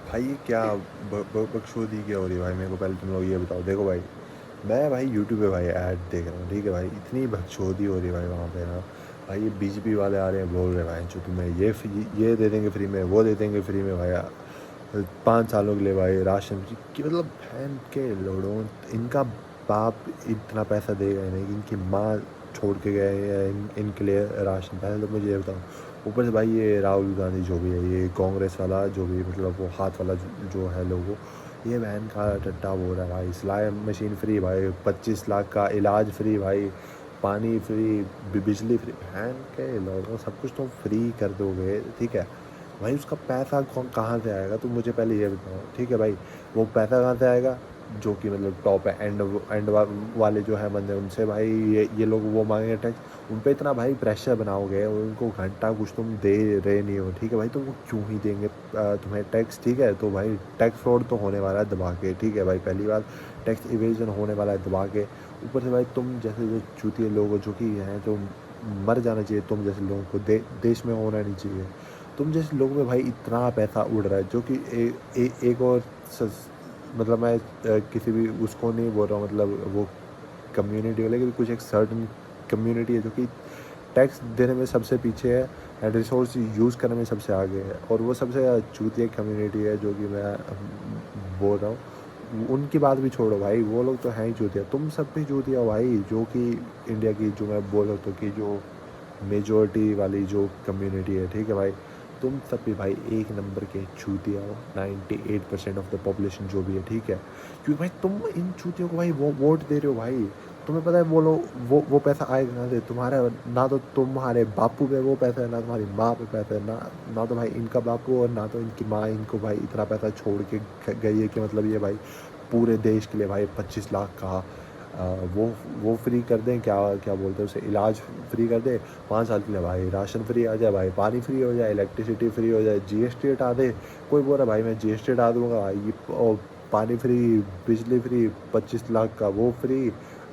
भाई ये क्या बकचोदी क्या हो रही है भाई? मेरे को पहले तुम लोग ये बताओ। देखो भाई, मैं भाई यूट्यूब पे भाई ऐड देख रहा हूँ, ठीक है भाई, इतनी बकचोदी हो रही है भाई वहाँ पे ना। भाई ये बीजेपी वाले आ रहे हैं, बोल रहे हैं भाई जो तुम्हें ये दे देंगे फ्री में, वो दे देंगे फ्री में भाई, 5 सालों के लिए भाई राशन फ्री कि मतलब बहन के लोड़ों, इनका बाप इतना पैसा देगा ही नहीं कि इनकी माँ छोड़ के गए हैं इनके लिए राशन। पहले तो मुझे ये बताओ। ऊपर से भाई ये राहुल गांधी जो भी है, ये कांग्रेस वाला जो भी, मतलब वो हाथ वाला जो है लोगो, ये बहन का टट्टा हो रहा है भाई। सिलाई मशीन फ्री भाई, 25 लाख का इलाज फ्री भाई, पानी फ्री, बिजली फ्री, बहन के लोगों सब कुछ तुम फ्री कर दोगे, ठीक है भाई। उसका पैसा कहाँ से आएगा? तुम मुझे पहले ये बताओ, ठीक है भाई। वो पैसा कहाँ से आएगा? जो कि मतलब टॉप है, एंड वाले जो है बंदे, उनसे भाई ये लोग वो मांगेंगे टैक्स। उन पे इतना भाई प्रेशर बनाओगे, उनको घंटा कुछ तुम दे रहे नहीं हो, ठीक है भाई, तो वो क्यों ही देंगे तुम्हें टैक्स? ठीक है, तो भाई टैक्स फ्रॉड तो होने वाला है दबा के, ठीक है भाई, पहली बात। टैक्स इवेजन होने वाला है दबा के। ऊपर से भाई तुम जैसे जो चूतिए लोग हो, जो कि हैं, जो मर जाना चाहिए, तुम जैसे लोगों को देश में होना नहीं चाहिए। तुम जैसे लोगों में भाई इतना पैसा उड़ रहा है, जो कि एक और मतलब मैं किसी भी उसको नहीं बोल रहा हूँ, मतलब वो कम्युनिटी हो, लेकिन कुछ एक सर्टन कम्युनिटी है जो कि टैक्स देने में सबसे पीछे है एंड रिसोर्स यूज़ करने में सबसे आगे है, और वो सबसे चूतिया कम्युनिटी है जो कि मैं बोल रहा हूँ। उनकी बात भी छोड़ो भाई, वो लोग तो हैं ही चूतिया, तुम सब भी चूतिया हो भाई, जो कि इंडिया की जो मैं बोल रहा हूँ कि जो मेजॉरिटी वाली जो कम्युनिटी है, ठीक है भाई, तुम सब भी भाई एक नंबर के चूतिया हो। 98% ऑफ द पॉपुलेशन जो भी है, ठीक है, क्योंकि भाई तुम इन चूतियों को भाई वो वोट दे रहे हो भाई। तुम्हें पता है वो लोग वो पैसा आएगा कहाँ से? तुम्हारा ना तो तुम्हारे बापू पे वो पैसा है, ना तुम्हारी माँ पे पैसा है, ना तो भाई इनका बापू और ना तो इनकी माँ इनको भाई इतना पैसा छोड़ के गई है कि मतलब ये भाई पूरे देश के लिए भाई 25 लाख का वो वो फ्री कर दें, क्या क्या बोलते हैं उसे, इलाज फ्री कर दे। 5 साल के लिए भाई राशन फ्री आ जाए भाई, पानी फ्री हो जाए, इलेक्ट्रिसिटी फ्री हो जाए, जीएसटी हटा दे। कोई बोल रहा भाई मैं जीएसटी हटा दूंगा भाई, ये पानी फ्री, बिजली फ्री, 25 लाख का वो फ्री,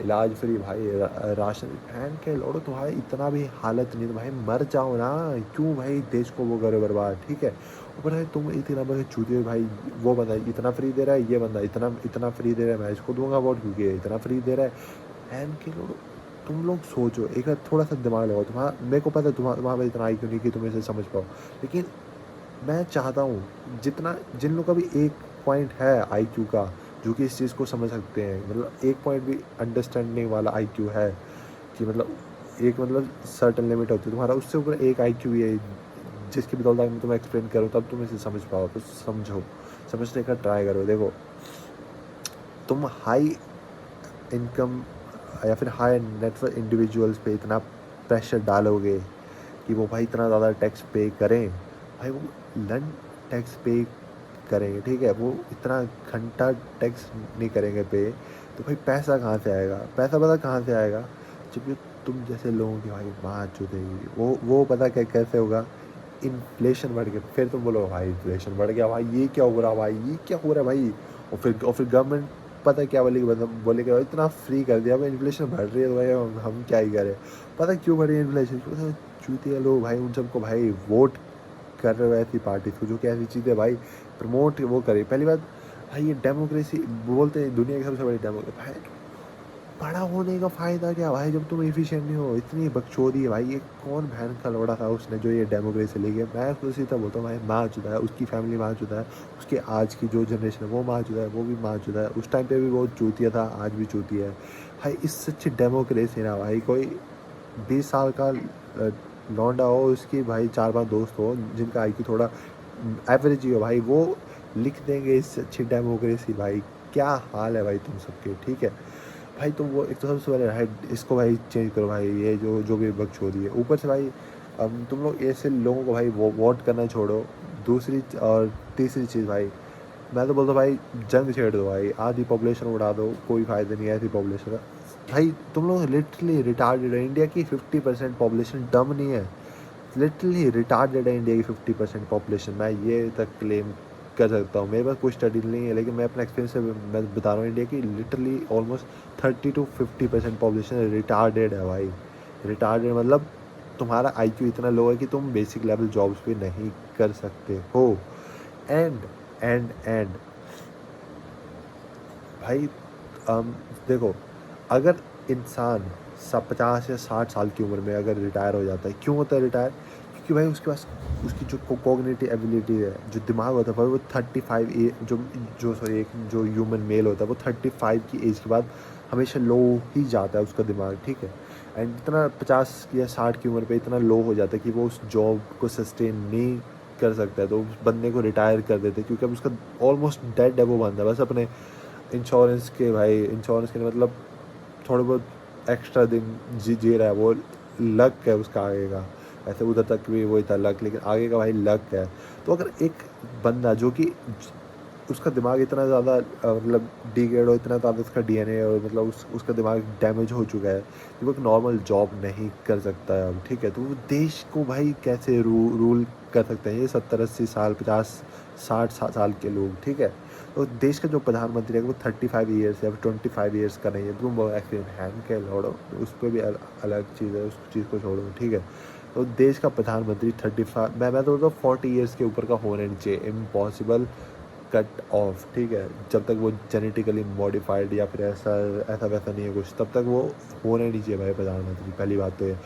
इलाज फ्री भाई, राशन। फैन के लोड़ो, तुम्हारी इतना भी हालत नहीं तो भाई मर जाओ ना। क्यों भाई देश को वो करो बर्बाद, ठीक है। ऊपर भाई तुम इतना बड़े चूतिए भाई, वो बंदा इतना फ्री दे रहा है, ये बंदा इतना इतना फ्री दे रहा है, मैं इसको दूंगा वोट क्योंकि ये इतना फ्री दे रहा है। फैन के लोड़ो, तुम लोग सोचो एक बार, थोड़ा सा दिमाग लगाओ। तुम्हारा, मेरे को पता है तुम्हारा इतना आई क्यों नहीं कि तुम इसे समझ पाओ, लेकिन मैं चाहता हूँ जितना जिन लोग का भी एक पॉइंट है आईक्यू का, जो कि इस चीज़ को समझ सकते हैं, मतलब एक पॉइंट भी अंडरस्टैंडिंग वाला आईक्यू है, कि मतलब एक मतलब सर्टन लिमिट होती है तुम्हारा, उससे ऊपर एक आईक्यू भी है जिसकी बदौलत मैं तुम्हें एक्सप्लेन करूँ तब तुम इसे समझ पाओ, तो समझो, समझने का ट्राई करो। देखो, तुम हाई इनकम या फिर हाई नेटवर्क इंडिविजुअल्स पे इतना प्रेशर डालोगे कि वो भाई इतना ज़्यादा टैक्स पे करें, भाई वो लन टैक्स पे करेंगे, ठीक है, वो इतना घंटा टैक्स नहीं करेंगे पे, तो भाई पैसा कहाँ से आएगा? पैसा पता कहाँ से आएगा? जब ये तुम जैसे लोगों की भाई बात जो देगी, वो पता क्या कैसे होगा? इन्फ्लेशन बढ़ के, फिर तुम बोलो भाई इन्फ्लेशन बढ़ गया भाई, ये क्या हो रहा भाई, ये क्या हो रहा है भाई। और फिर गवर्नमेंट पता है क्या बोलेगी? मतलब बोलेगी भाई इतना फ्री कर दिया, भाई इन्फ्लेशन बढ़ रही है तो भाई हम क्या ही करें। पता है क्यों बढ़ रही है इन्फ्लेशन? क्योंकि चूतिया लोग भाई उन सबको भाई वोट कर रहे हो ऐसी पार्टी को जो कि ऐसी चीज़ें भाई प्रमोट वो करे। पहली बात भाई, ये डेमोक्रेसी बोलते हैं दुनिया की सबसे बड़ी डेमोक्रेसी भाई, बड़ा होने का फ़ायदा क्या भाई जब तुम एफिशिएंट नहीं हो? इतनी बकचोदी है भाई, ये कौन बहन का लौड़ा था उसने जो ये डेमोक्रेसी लेके, मैं तो सीधा बोलता हूँ भाई मार चुका है, उसकी फैमिली मार चुका है, उसके आज की जो जनरेशन है वो मार चुका है, वो भी मार चुका है, उस टाइम पे भी वो चूतिया था, आज भी चूतिया है भाई। इससे अच्छी डेमोक्रेसी ना भाई कोई 20 साल का लौंडा हो, उसकी भाई 4-5 दोस्त हो जिनका आईक्यू थोड़ा एवरेज ही हो भाई, वो लिख देंगे इससे अच्छी डेमोक्रेसी भाई। क्या हाल है भाई तुम सबके, ठीक है भाई। तुम वो एक तो सबसे पहले राइट इसको भाई चेंज करो भाई, ये जो जो भी बकचोदी है। ऊपर से भाई तुम लोग ऐसे लोगों को भाई वोट करना छोड़ो। दूसरी और तीसरी चीज़ भाई, मैं तो बोलता हूँ भाई जंग छेड़ दो भाई, आधी पॉपुलेशन उड़ा दो, कोई फ़ायदा नहीं है ऐसी पॉपुलेशन का। भाई तुम लोग लिटरली रिटार्डेड है, इंडिया की 50% पॉपुलेशन डम नहीं है, लिटरली रिटार्डेड है इंडिया की 50% पॉपुलेशन। मैं ये तक क्लेम कर सकता हूँ, मेरे पास कोई स्टडी नहीं है, लेकिन मैं अपने एक्सपीरियंस से मैं बता रहा हूँ, इंडिया की literally almost 30 to 50% population retarded है भाई। रिटार्डेड मतलब तुम्हारा आईक्यू इतना लो है कि तुम बेसिक लेवल जॉब्स भी नहीं कर सकते हो। एंड एंड भाई देखो, अगर इंसान सब 50 या 60 साल की उम्र में अगर रिटायर हो जाता है, क्यों होता है रिटायर? क्योंकि भाई उसके पास उसकी जो कॉग्निटिव एबिलिटी है, जो दिमाग होता है भाई, वो 35 जो जो सॉरी एक जो ह्यूमन मेल होता है वो 35 की एज के बाद हमेशा लो ही जाता है उसका दिमाग, ठीक है। एंड इतना 50 या 60 की उम्र पे इतना लो हो जाता है कि वो उस जॉब को सस्टेन नहीं कर सकता है, तो उस बंदे को रिटायर कर देते हैं, क्योंकि अब उसका ऑलमोस्ट डेड है वो बंदा, बस अपने इंश्योरेंस के भाई, इंश्योरेंस के मतलब थोड़े बहुत एक्स्ट्रा दिन जी रहा है, वो लक है उसका आगे का। ऐसे उधर तक भी वही था लक, लेकिन आगे का भाई लक है। तो अगर एक बंदा जो कि उसका दिमाग इतना ज़्यादा मतलब डिग्रेड हो, इतना ज़्यादा उसका डीएनए और मतलब उसका दिमाग डैमेज हो चुका है कि वो एक नॉर्मल जॉब नहीं कर सकता है अब, ठीक है। तो वो देश को भाई कैसे रूल कर सकते हैं ये 70-80 साल 50-60 साल के लोग, ठीक है। तो देश का जो प्रधानमंत्री है वो 35 ईयर्स या 25 ईयर्स का नहीं है, तुम एक्सपीरियंस हैंड के लौड़ो, उस पर भी अलग चीज़ है, उस चीज़ को छोड़ो, ठीक है। तो देश का प्रधानमंत्री 35, मैं तो बोलता हूँ 40 ईयर्स के ऊपर का होना नहीं चाहिए, इम्पॉसिबल, कट ऑफ, ठीक है। जब तक वो जेनेटिकली मॉडिफाइड या फिर ऐसा ऐसा वैसा नहीं है कुछ, तब तक वो होना नहीं चाहिए भाई प्रधानमंत्री, पहली बात तो ये।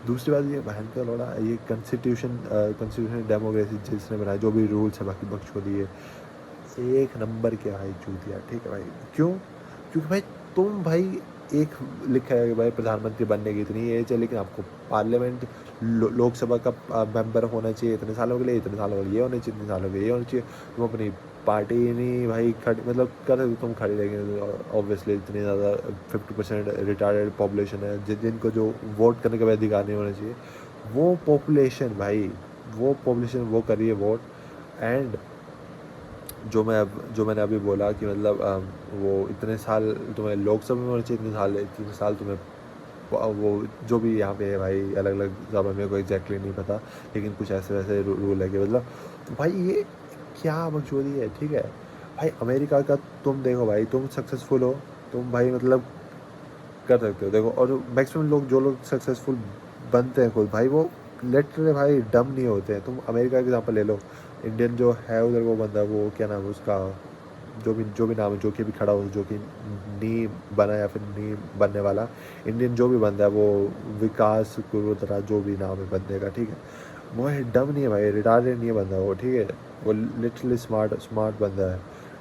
दूसरी बात ये बहन का लौड़ा, ये कॉन्स्टिट्यूशन डेमोक्रेसी जिसने बनाया, जो भी रूल्स है बाकी बकचोदी है, एक नंबर के भाई चूतिया, ठीक है भाई। क्यों? क्योंकि भाई तुम भाई एक लिखा है कि भाई प्रधानमंत्री बनने की इतनी एज है, लेकिन आपको पार्लियामेंट लोकसभा का मेंबर होना चाहिए इतने सालों के लिए, इतने सालों के लिए ये होना चाहिए, इतने सालों के लिए ये होना चाहिए। तुम अपनी पार्टी नहीं भाई खड़ी, मतलब कर तुम खड़ी रहेंगे, ऑब्वियसली इतनी ज़्यादा 50% रिटायर्ड पॉपुलेशन है जिनको जो वोट करने का भी अधिकार नहीं होना चाहिए, वो पॉपुलेशन भाई, वो पॉपुलेशन वो करिए वोट। एंड जो मैंने अभी बोला कि मतलब वो इतने साल तुम्हें लोकसभा में होना चाहिए, इतने साल तुम्हें वो जो भी यहाँ पे है भाई, अलग अलग जगह मेरे को एग्जैक्टली नहीं पता, लेकिन कुछ ऐसे वैसे रूल है कि मतलब भाई ये क्या बकचोदी है, ठीक है। भाई अमेरिका का तुम देखो भाई, तुम सक्सेसफुल हो, तुम भाई मतलब कर सकते हो, देखो। और मैक्सिमम लोग जो लोग सक्सेसफुल बनते हैं खुद भाई, वो लिटरली भाई डम नहीं होते हैं। तुम अमेरिका का एग्जांपल ले लो, इंडियन जो है उधर वो बंदा, वो क्या नाम है उसका, जो भी नाम है, जो कि भी खड़ा हो, जो कि नहीं बना या फिर नहीं बनने वाला, इंडियन जो भी बंदा है वो, विकास कुरुत्रा, जो भी नाम है बंदे का, ठीक है। वो है डम नहीं है भाई, रिटार्डेड नहीं है बंदा वो, ठीक है। वो लिटरली स्मार्ट बंदा है।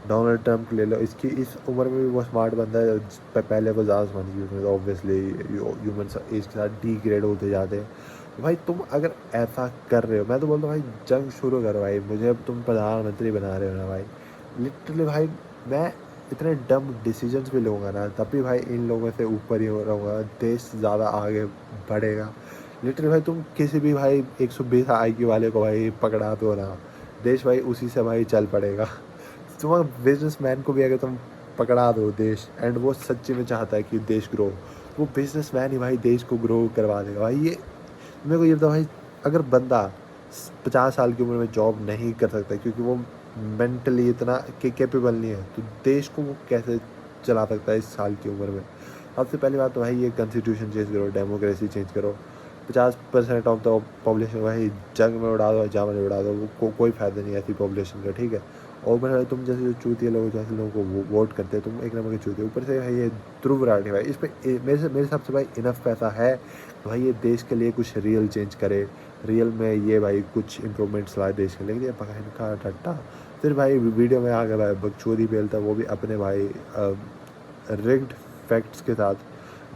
डोनाल्ड ट्रंप ले लो, इसकी इस उम्र में भी वो स्मार्ट बंदा है, पहले वो ज़्यादा स्मार्ट की, ऑब्वियसली ह्यूमन एज के साथ डिग्रेड होते जाते हैं। तो भाई तुम अगर ऐसा कर रहे हो, मैं तो बोलता हूँ भाई जंग शुरू करो भाई, मुझे अब तुम प्रधानमंत्री बना रहे हो ना भाई, लिटरली भाई मैं इतने डम डिसीजंस भी लूँगा ना, तब भी भाई इन लोगों से ऊपर ही हो रहूँगा, देश ज़्यादा आगे बढ़ेगा। लिटरली भाई तुम किसी भी भाई 120 IQ वाले को भाई पकड़ा दो ना, देश भाई उसी से भाई चल पड़ेगा। तुम बिजनेसमैन को भी अगर तुम पकड़ा दो देश, एंड वो सच्ची में चाहता है कि देश ग्रो, वो बिजनेसमैन ही भाई देश को ग्रो करवा देगा भाई। ये मेरे को ये बताओ भाई, अगर बंदा 50 साल की उम्र में जॉब नहीं कर सकता क्योंकि वो मेंटली इतना कैपेबल नहीं है, तो देश को वो कैसे चला सकता है इस साल की उम्र में? सबसे पहली बात तो भाई ये कॉन्स्टिट्यूशन चेंज करो, डेमोक्रेसी चेंज करो। 50% ऑफ द पॉपुलेशन भाई जंग में उड़ा दो, जामा में उड़ा दो, वो कोई फ़ायदा नहीं है ऐसी पॉपुलेशन का, ठीक है। और भाई तुम जैसे जो चूतिए लोग जैसे लोगों को वोट करते हैं, तुम एक नंबर के चूतिए, ऊपर से भाई ये ध्रुव राठी भाई, इस पर मेरे हिसाब से भाई इनफ पैसा है तो भाई ये देश के लिए कुछ रियल चेंज करे, रियल में ये भाई कुछ इंप्रूवमेंट्स लाए देश के लिए। लेकिन ये बहन का टट्टा फिर भाई वीडियो में आ गया भाई बकचोदी बेलता, वो भी अपने भाई रिग्ड फैक्ट्स के साथ,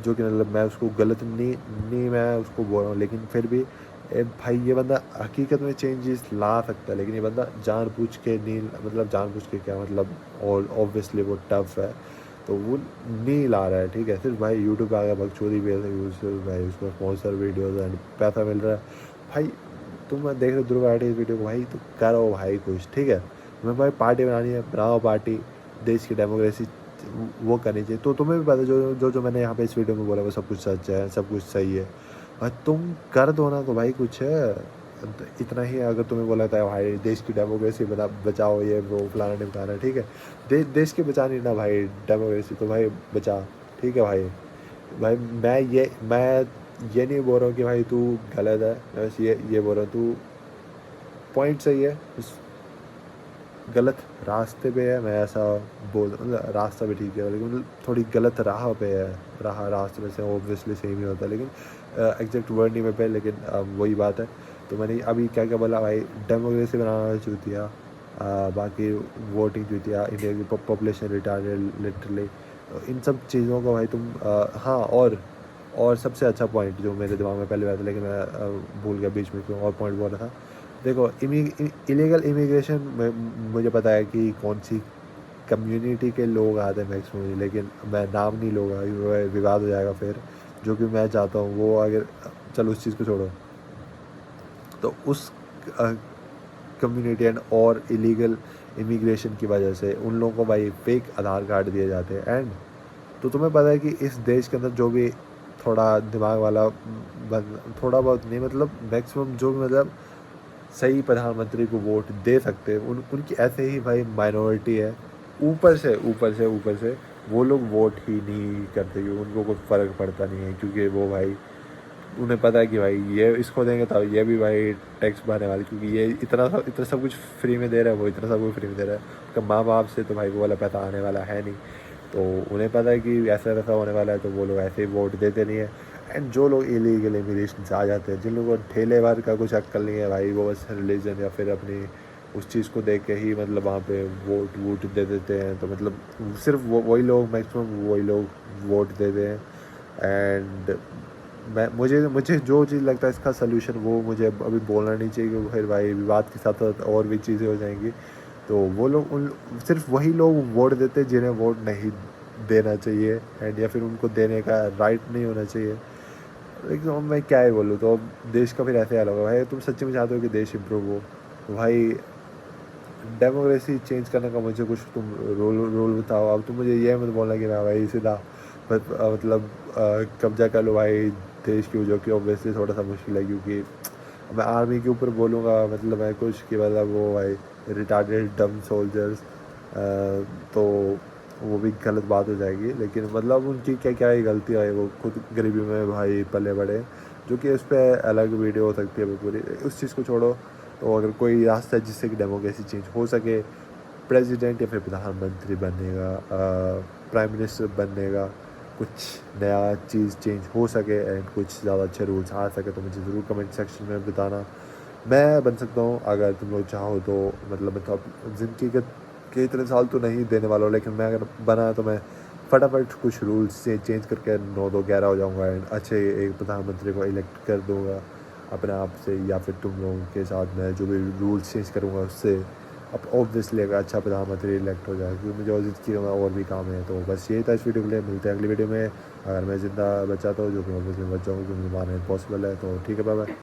जो कि मतलब मैं उसको गलत नहीं मैं उसको बोल रहा हूँ, लेकिन फिर भी भाई ये बंदा हकीकत में चेंजेस ला सकता है, लेकिन ये बंदा जानबूझ के नहीं, मतलब जानबूझ के क्या मतलब, और ऑब्वियसली वो टफ है तो वो नहीं ला रहा है, ठीक है। सिर्फ भाई यूट्यूब पे आ गया बकचोदी भी भाई, उसको स्पॉन्सर वीडियोज एंड पैसा मिल रहा है भाई। तुम देख रहे हो ध्रुव राठी इस वीडियो को भाई, तो करो भाई कुछ, ठीक है। तुम्हें भाई पार्टी बनानी है, बनाओ पार्टी, देश की डेमोक्रेसी वो करनी चाहिए। तो तुम्हें भी पता है जो मैंने यहाँ पे इस वीडियो में बोला वो सब कुछ सच है, सब कुछ सही है भाई, तुम कर दो ना तो भाई कुछ है। इतना ही अगर तुम्हें बोला था भाई देश की डेमोक्रेसी बचाओ, ये वो फलाना ढिमकाना, ठीक है। देश की बचानी ना भाई डेमोक्रेसी, तो भाई बचा, ठीक है भाई। भाई मैं ये नहीं बोल रहा हूँ कि भाई तू गलत है, मैं बस ये बोल रहा हूँ तू पॉइंट सही है, गलत रास्ते पे है, मैं ऐसा बोल मतलब रास्ता भी ठीक है लेकिन मतलब थोड़ी गलत राह पे है। रास्ते में से ऑब्वियसली सेम ही होता है लेकिन एग्जैक्ट वर्ड नहीं मैं पे, लेकिन वही बात है। तो मैंने अभी क्या क्या बोला भाई, डेमोक्रेसी बनाना चूतिया, बाकी वोटिंग चूतिया, इंडिया की पॉपुलेशन रिटार्डेड लिटरली। इन सब चीज़ों को भाई तुम हाँ, और सबसे अच्छा पॉइंट जो मेरे दिमाग में पहले आया था लेकिन मैं भूल गया बीच में, क्यों और पॉइंट बोल रहा था। देखो इलीगल इमिग्रेशन में मुझे पता है कि कौन सी कम्युनिटी के लोग आते हैं मैक्सिमम, लेकिन मैं नाम नहीं लूँगा, विवाद हो जाएगा फिर। जो कि मैं चाहता हूँ वो अगर, चलो उस चीज़ को छोड़ो, तो उस कम्युनिटी एंड और इलीगल इमिग्रेशन की वजह से उन लोगों को भाई फेक आधार कार्ड दिए जाते हैं। एंड तो तुम्हें पता है कि इस देश के अंदर जो भी थोड़ा दिमाग वाला थोड़ा बहुत नहीं मतलब मैक्सिमम जो भी मतलब सही प्रधानमंत्री को वोट दे सकते हैं उनकी ऐसे ही भाई माइनॉरिटी है। ऊपर से वो लोग वोट ही नहीं करते क्योंकि उनको कोई फ़र्क पड़ता नहीं है, क्योंकि वो भाई उन्हें पता है कि भाई ये इसको देंगे तो ये भी भाई टैक्स भरने वाले, क्योंकि ये इतना सब कुछ फ्री में दे रहा है, वो इतना सब कुछ फ्री में दे रहा है। उसका माँ बाप से तो भाई वो वाला पैसा आने वाला है नहीं, तो उन्हें पता है कि ऐसा वैसा होने वाला है, तो वो लोग ऐसे ही वोट देते नहीं है। एंड जो लोग इलीगल इमिग्रेशन से आ जाते हैं, जिन लोगों को ठेले भर का कुछ अक्ल नहीं है भाई, वो बस रिलीजन या फिर अपनी उस चीज़ को देख के ही मतलब वहाँ पे वोट वोट दे देते हैं, तो मतलब सिर्फ वही लोग मैक्सिमम वही लोग वोट देते हैं। एंड मैं मुझे जो चीज़ लगता है इसका सलूशन वो मुझे अभी बोलना नहीं चाहिए, क्योंकि फिर भाई विवाद के साथ साथ और भी चीज़ें हो जाएंगी। तो वो लोग उन सिर्फ वही लोग वोट देते हैं जिन्हें वोट नहीं देना चाहिए, एंड या फिर उनको देने का राइट नहीं होना चाहिए। लेकिन अब मैं क्या ही बोलूँ, तो अब देश का फिर ऐसे हाल होगा भाई। तुम सच्ची में चाहते हो कि देश इम्प्रूव हो, तो भाई डेमोक्रेसी चेंज करने का मुझे कुछ तुम रोल बताओ। अब तुम मुझे ये मत बोलना कि ना भाई सीधा मतलब कब्जा कर लो भाई देश की, जो कि ऑब्वियसली थोड़ा सा मुश्किल है, क्योंकि मैं आर्मी के ऊपर बोलूँगा मतलब मैं कुछ कि मतलब वो भाई रिटार्डेड डम सोल्जर्स, तो वो भी गलत बात हो जाएगी। लेकिन मतलब उनकी क्या क्या ही गलती है, वो खुद गरीबी में भाई पले बड़े, जो कि उस पर अलग वीडियो हो सकती है पूरी, उस चीज़ को छोड़ो। तो अगर कोई रास्ता है जिससे कि डेमोक्रेसी चेंज हो सके, प्रेसिडेंट या फिर प्रधानमंत्री बनने का, प्राइम मिनिस्टर बनने का, कुछ नया चीज़ चेंज हो सके एंड कुछ ज़्यादा अच्छे रूल्स आ सके, तो मुझे ज़रूर कमेंट सेक्शन में बताना। मैं बन सकता हूँ अगर तुम लोग चाहो तो। मतलब ज़िंदगी के इतने साल तो नहीं देने वाला हूँ, लेकिन मैं अगर बना तो मैं फटाफट कुछ रूल्स से चेंज करके 9-2-11 हो जाऊँगा एंड अच्छे एक प्रधानमंत्री को इलेक्ट कर दूँगा अपने आप से, या फिर तुम लोगों के साथ मैं जो भी रूल्स चेंज करूँगा उससे अब ऑब्वियसली अगर अच्छा प्रधानमंत्री इलेक्ट हो जाए, क्योंकि मुझे और ज़िंदगी में और भी काम है। तो बस यही था इस वीडियो के लिए, मिलते हैं अगली वीडियो में। अगर मैं ज़िंदा बचा तो, जो कि ऑब्वियसली बच जाऊँगा क्योंकि मारना इम्पॉसिबल है, तो ठीक है, बाय बाय।